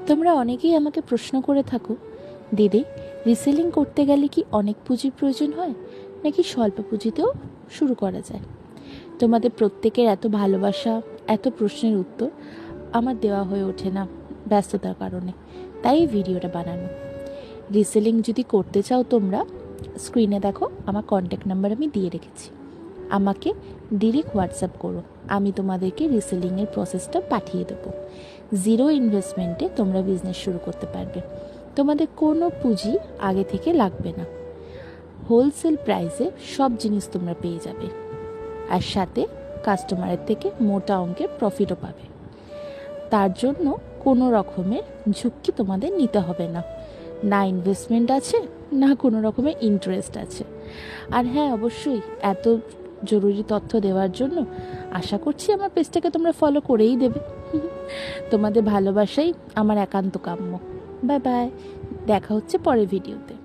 তোমরা অনেকেই আমাকে প্রশ্ন করে থাকো, দিদি রিসেলিং করতে গেলে কি অনেক পুঁজির প্রয়োজন হয় নাকি স্বল্প পুঁজিতেও শুরু করা যায়? তোমাদের প্রত্যেকের এত ভালোবাসা, এত প্রশ্নের উত্তর আমার দেওয়া হয়ে ওঠে না ব্যস্ততার কারণে, তাই এই ভিডিওটা বানানো। রিসেলিং যদি করতে চাও তোমরা, স্ক্রিনে দেখো আমার কন্ট্যাক্ট নাম্বার আমি দিয়ে রেখেছি, আমাকে ডিরেক্ট হোয়াটসঅ্যাপ করো, আমি তোমাদেরকে রিসেলিংয়ের প্রসেসটা পাঠিয়ে দেবো। জিরো ইনভেস্টমেন্টে তোমরা বিজনেস শুরু করতে পারবে, তোমাদের কোনো পুঁজি আগে থেকে লাগবে না, হোলসেল প্রাইসে সব জিনিস তোমরা পেয়ে যাবে, আর সাথে কাস্টমারের থেকে মোটা অঙ্কের প্রফিটও পাবে। তার জন্য কোনো রকমের ঝুঁকি তোমাদের নিতে হবে না, না ইনভেস্টমেন্ট আছে না কোনো রকমের ইন্টারেস্ট আছে। আর হ্যাঁ, অবশ্যই এত জরুরি তথ্য দেওয়ার জন্য আশা করছি আমার পেজটাকে তোমরা ফলো করেই দেবে। তোমাদের ভালোবাসাই আমার একান্ত কাম্য। বাই বাই, দেখা হচ্ছে পরের ভিডিওতে।